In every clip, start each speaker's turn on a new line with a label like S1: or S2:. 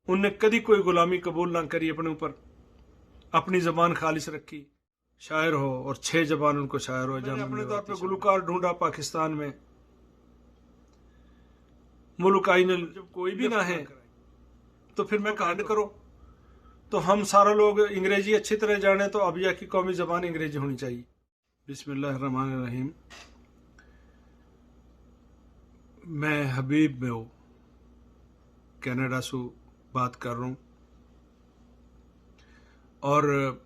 S1: उनने कभी कोई गुलामी कबूल ना करी अपने ऊपर, अपनी जबान खालिश रखी। शायर हो और 6 जबान उनको शायर हो। जब अपने तौर पे गुलकार ढूंढा पाकिस्तान में, मुल्क आइनल जब कोई भी ना है तो फिर मैं कहा करो। तो हम सारा लोग अंग्रेजी अच्छी तरह जाने, तो अब यह की कौमी जबान अंग्रेजी होनी चाहिए। बिस्मिल्लाहिर्रहमानिर्रहीम। मैं हबीब में हूँ, कनाडा से बात कर रहा हूँ। और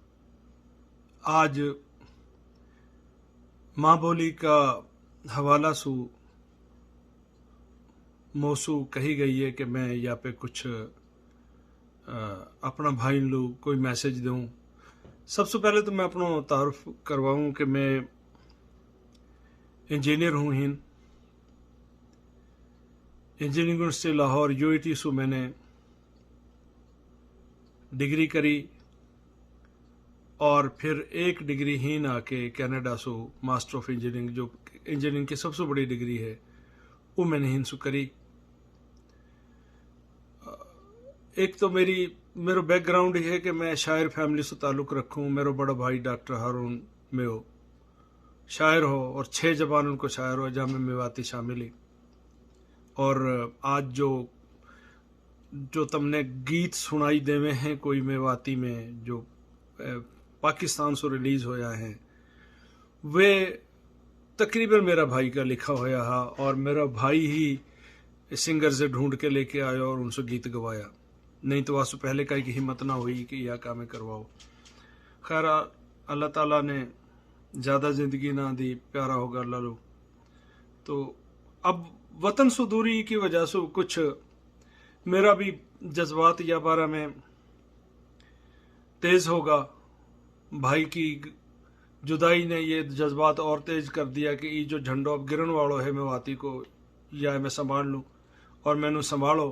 S1: आज माँ बोली का हवाला से मौसू कही गई है कि मैं यहाँ पे कुछ अपना भाई लूँ, कोई मैसेज दूँ। सबसे पहले तो मैं अपना तारुफ करवाऊँ कि मैं इंजीनियर हूँ। Hind engineering university Lahore UET से मैंने डिग्री करी, और फिर एक डिग्री हिंद आके कनाडा से मास्टर ऑफ इंजीनियरिंग, जो इंजीनियरिंग की सबसे बड़ी डिग्री है, वो मैंने हिंद से करी। एक तो मेरा बैकग्राउंड ये है कि मैं शायर फैमिली से ताल्लुक़ रखूँ। मेरा बड़ा भाई डॉक्टर हारून में हो शायर हो, और 6 जबान उनको शायर हो, जहाँ में मेवाती शामिल है। और आज जो तुमने गीत सुनाई देवे हैं कोई मेवाती में, जो पाकिस्तान से रिलीज होया है, वे तकरीबन मेरा भाई का लिखा होया है, और मेरा भाई ही सिंगर से ढूंढ के लेके आया और उनसे गीत गवाया। नहीं तो वासु पहले का की हिम्मत ना हुई कि यह काम करवाओ। खैर, अल्लाह ताला ने ज़्यादा ज़िंदगी ना दी, प्यारा होगा अल्लाह। तो अब वतन से दूरी की वजह से कुछ मेरा भी जज्बात या बारा में तेज होगा। भाई की जुदाई ने ये जज्बात और तेज कर दिया कि ये जो झंडो अब गिरन वालों है मेवाती को, या मैं संभाल लूँ, और मैनू संभालो।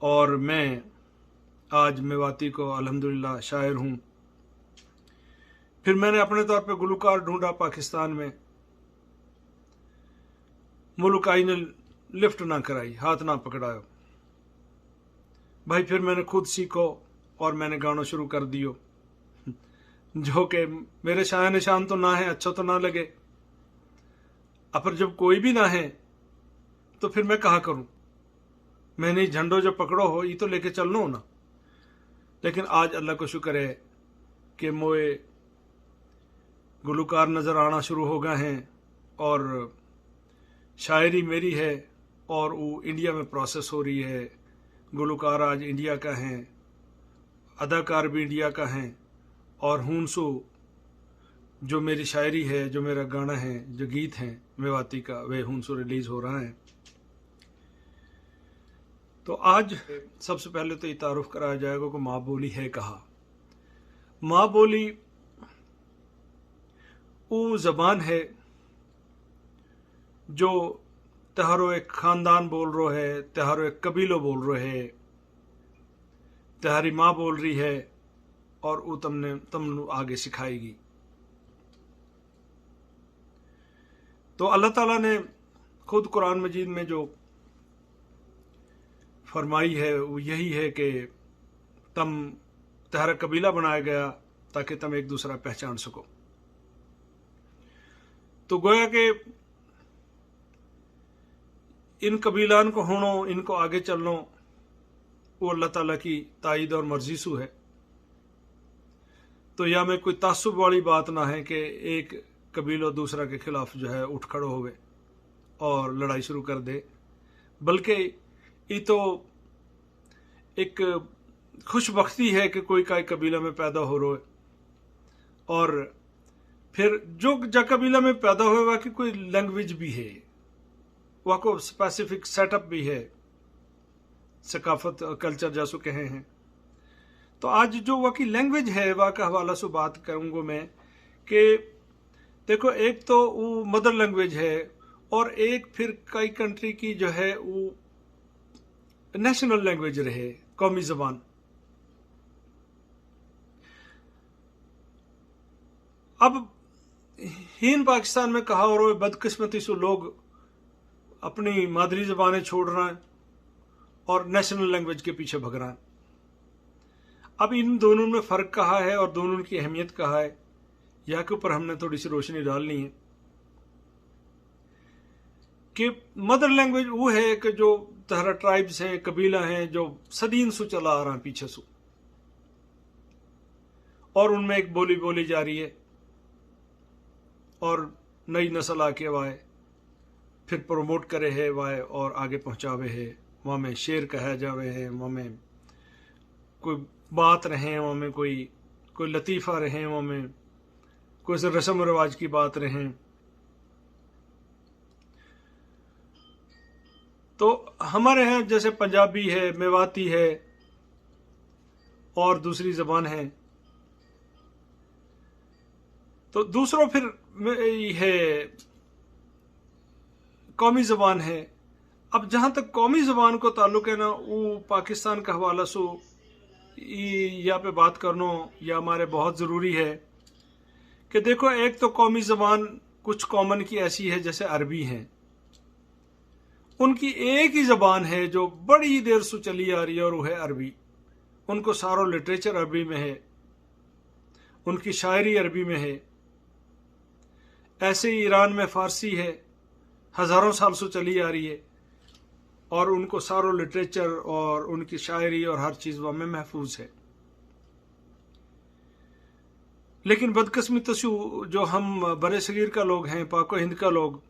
S1: और मैं आज मेवाती को अल्हम्दुलिल्लाह शायर हूँ। फिर मैंने अपने तौर पे गुलकार ढूंढा पाकिस्तान में, मुल्क आइनल लिफ्ट ना कराई, हाथ ना पकड़ायो भाई। फिर मैंने खुद सीखो और मैंने गाना शुरू कर दियो, जो कि मेरे शाया निशान तो ना है, अच्छा तो ना लगे। अब जब कोई भी ना है तो फिर मैं कहा करूं। मैंने झंडो जो पकड़ो हो, ये तो लेके चलना हो ना। लेकिन आज अल्लाह को शुक्र है कि मोए गुलकार नज़र आना शुरू हो गए हैं, और शायरी मेरी है, और वो इंडिया में प्रोसेस हो रही है। गुलकार आज इंडिया का हैं, अदाकार भी इंडिया का हैं, और हुनसू जो मेरी शायरी है, जो मेरा गाना है, जो गीत हैं मेवाती का, वे हुनसू रिलीज हो रहा है। तो आज सबसे पहले तो ये तारुफ कराया जाएगा कि माँ बोली है कहा। माँ बोली वो जबान है जो तहारो एक खानदान बोल रो है, तहारो एक कबीलो बोल रो है, तहारी माँ बोल रही है, और वो तुम आगे सिखाएगी। तो अल्लाह ताला ने खुद कुरान मजीद में जो फरमाई है वो यही है कि तुम्हारा कबीला बनाया गया ताकि तुम एक दूसरा पहचान सको। तो गोया कि इन कबीलान को होनो, इनको आगे चलनो, वो अल्लाह ताला की ताईद और मर्जी सु है। तो या में कोई तासुब वाली बात ना है कि एक कबीलो दूसरा के खिलाफ जो है उठ खड़ो होवे और लड़ाई शुरू कर दे, बल्कि ये तो एक खुशबख्ती है कि कोई का कबीला में पैदा हो रहा है, और फिर जो कबीला में पैदा हुए वह की कोई लैंग्वेज भी है, वह को स्पेसिफिक सेटअप भी है, सकाफत कल्चर जैसो कहे हैं। तो आज जो वह की लैंग्वेज है वह का हवाला से बात करूंगा मैं कि देखो, एक तो वो मदर लैंग्वेज है, और एक फिर कई कंट्री की जो है वो नेशनल लैंग्वेज रहे, कौमी जबान। अब हिंद पाकिस्तान में कहा और बदकिस्मती से लोग अपनी मादरी जबानें छोड़ रहे हैं और नेशनल लैंग्वेज के पीछे भग रहा है। अब इन दोनों में फर्क कहाँ है और दोनों की अहमियत कहाँ है, यहाँ के ऊपर हमने थोड़ी सी रोशनी डालनी है कि मदर लैंग्वेज वो है कि जो तरह ट्राइब्स हैं, कबीला हैं, जो सदीन से चला आ रहा है पीछे से, और उनमें एक बोली बोली जा रही है और नई नस्ल आके वाए फिर प्रमोट करे है वाए और आगे पहुंचावे है। वहाँ में शेर कहा जावे है, वहाँ में कोई बात रहे, वहाँ में कोई लतीफ़ा रहे, वहाँ में कोई से रस्म रिवाज की बात रहे। तो हमारे यहाँ जैसे पंजाबी है, मेवाती है और दूसरी जबान है, तो दूसरों फिर है कौमी जबान है। अब जहां तक कौमी जबान को ताल्लुक है ना, वो पाकिस्तान का हवाला सो यहाँ पे बात करना या हमारे बहुत ज़रूरी है कि देखो, एक तो कौमी जबान कुछ कॉमन की ऐसी है जैसे अरबी है, उनकी एक ही जबान है जो बड़ी देर से चली आ रही है और वो है अरबी। उनको सारो लिटरेचर अरबी में है, उनकी शायरी अरबी में है। ऐसे ही ईरान में फारसी है, हजारों साल से चली आ रही है और उनको सारो लिटरेचर और उनकी शायरी और हर चीज़ वहाँ में महफूज है। लेकिन बदकिस्मती जो हम बरे सगीर का लोग हैं, पाको हिंद का लोग,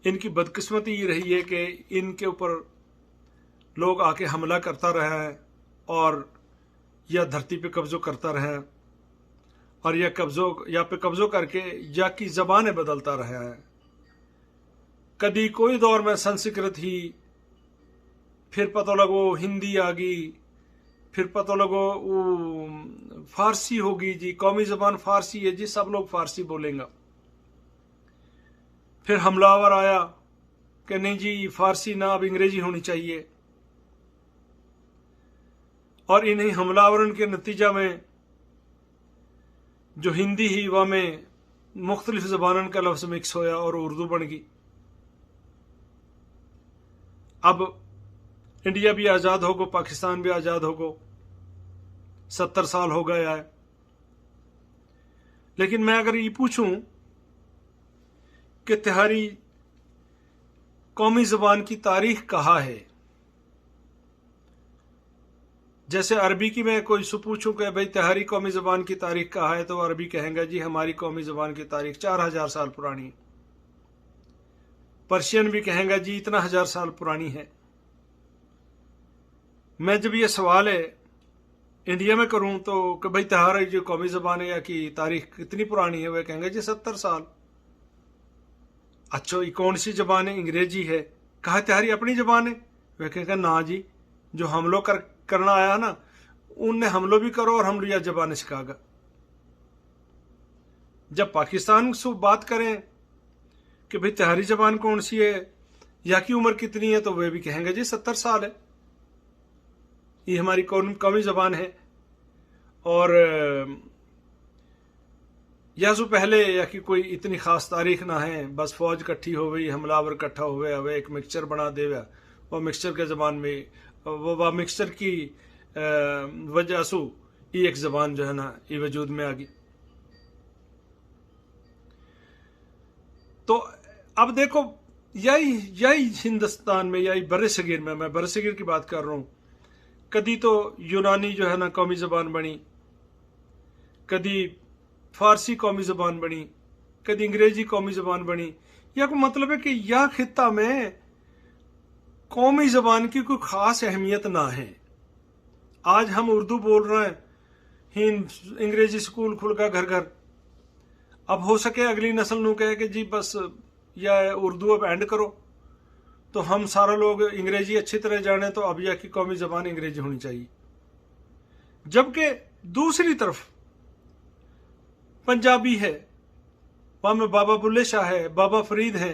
S1: इनकी बदकिस्मती ये रही है कि इनके ऊपर लोग आके हमला करता रहा है और या धरती पे कब्जो करता रहा और या पे कब्जो करके या की ज़बानें बदलता रहा है। कभी कोई दौर में संस्कृत ही, फिर पता लगो हिंदी आ गई, फिर पता लगो वो फारसी होगी जी, कौमी ज़बान फारसी है जी, सब लोग फारसी बोलेंगे। फिर हमलावर आया कि नहीं जी फारसी ना, अब अंग्रेजी होनी चाहिए, और इन्हीं हमलावरन के नतीजा में जो हिंदी ही वह में मुख्तलिफ ज़बानन का लफ्ज़ मिक्स होया और उर्दू बन गई। अब इंडिया भी आज़ाद होगो, पाकिस्तान भी आज़ाद होगो, 70 साल हो गया है। लेकिन मैं अगर ये पूछूं कि तिहारी कौमी ज़बान की तारीख कहाँ है, जैसे अरबी की मैं कोई से पूछूं कि भाई तिहारी कौमी ज़बान की तारीख कहाँ है, तो अरबी कहेंगे जी हमारी कौमी ज़बान की तारीख 4000 साल पुरानी है। पर्शियन भी कहेंगे जी इतना 1000 साल पुरानी है। मैं जब ये सवाल है इंडिया में करूं तो कि भाई तिहारी जो कौमी ज़बान है या की तारीख कितनी पुरानी है, वह कहेंगे जी 70 साल। अच्छा, ये कौन सी ज़बान है? अंग्रेजी है। कहा तिहारी अपनी ज़बान है? वह कहेंगे ना जी, जो हम लोग करना आया ना, उनने हम लोग भी करो और हम लोग यह ज़बान सिखागा। जब पाकिस्तान से बात करें कि भाई तिहारी ज़बान कौन सी है या की उम्र कितनी है, तो वे भी कहेंगे जी 70 साल है, ये हमारी कौमी ज़बान है। और या सो पहले या कि कोई इतनी ख़ास तारीख ना है, बस फौज इकट्ठी हो गई, हमलावर इकट्ठा हो गया, वह एक मिक्सचर बना देगा, वह मिक्सचर के ज़बान में वह मिक्सचर की वजह से ये एक ज़बान जो है ना ये वजूद में आ गई। तो अब देखो, यही हिंदुस्तान में, यही बरे सगीर में, मैं बरे सगीर की बात कर रहा हूँ, कदी तो यूनानी जो है ना कौमी ज़बान बनी, कदी फारसी कौमी ज़बान बनी, कदी अंग्रेजी कौमी ज़बान बनी। यह को मतलब है कि यह खित्ता में कौमी ज़बान की कोई ख़ास अहमियत ना है। आज हम उर्दू बोल रहे हैं, हिंद अंग्रेजी स्कूल खुल गया घर घर। अब हो सके अगली नस्ल नू कहे कि जी बस या उर्दू अब एंड करो, तो हम सारे लोग अंग्रेजी अच्छी तरह जाने, तो अब यह की कौमी ज़बान अंग्रेजी होनी चाहिए। जबकि दूसरी तरफ पंजाबी है, वहां में बाबा बुल्ले शाह है, बाबा फरीद है,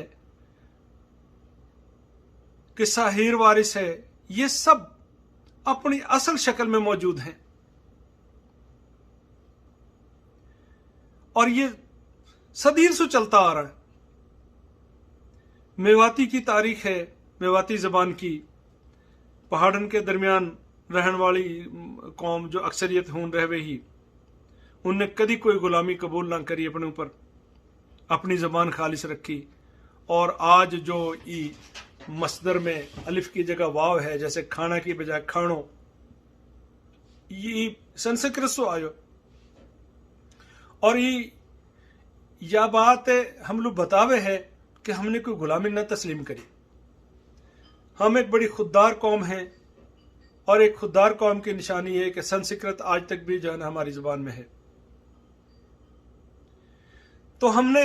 S1: किस्सा हीर वारिस है, ये सब अपनी असल शक्ल में मौजूद हैं। और ये सदियों से चलता आ रहा है। मेवाती की तारीख है, मेवाती ज़बान की पहाड़न के दरमियान रहने वाली कौम जो अक्सरियत हों रहे ही, उनने कभी कोई गुलामी कबूल ना करी अपने ऊपर, अपनी जबान खालिश रखी। और आज जो ई मसदर में अलिफ की जगह वाव है, जैसे खाना की बजाय खानो, ये संस्कृत से आयो। और ये या बात हम लोग बतावे है कि हमने कोई गुलामी न तस्लीम करी। हम एक बड़ी खुददार कौम है, और एक खुददार कौम की निशानी है कि संस्कृत आज तक भी जो है ना हमारी जुबान में है। तो हमने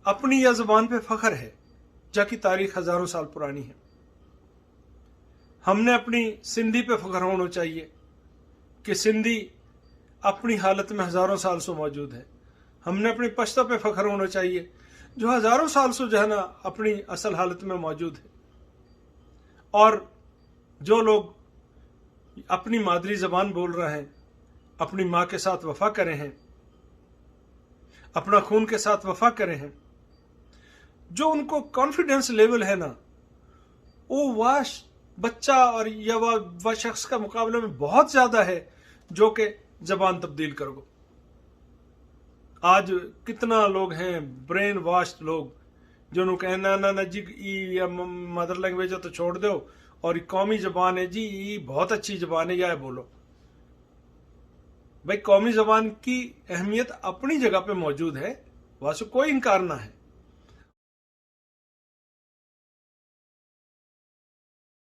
S1: अपनी यह जुबान पे फख्र है, जाकि तारीख हजारों साल पुरानी है। हमने अपनी सिंधी पे फख्र होना चाहिए कि सिंधी अपनी हालत में हजारों साल से मौजूद है। हमने अपनी पश्तो पे फख्र होना चाहिए, जो हजारों साल से जो है ना अपनी असल हालत में मौजूद है। और जो लोग अपनी मादरी जबान बोल रहे हैं, अपनी माँ के साथ वफा करे हैं, अपना खून के साथ वफा करे हैं, जो उनको कॉन्फिडेंस लेवल है ना, वो वह बच्चा और या वह शख्स का मुकाबले में बहुत ज्यादा है जो कि जबान तब्दील करो। आज कितना लोग हैं ब्रेन वॉश लोग, जो कहना ना जी या मदर लैंग्वेज है तो छोड़ दो, और कौमी जबान है जी, ये बहुत अच्छी जबान है, या बोलो। भाई कौमी जबान की अहमियत अपनी जगह पे मौजूद है, वहां से कोई इनकार ना है।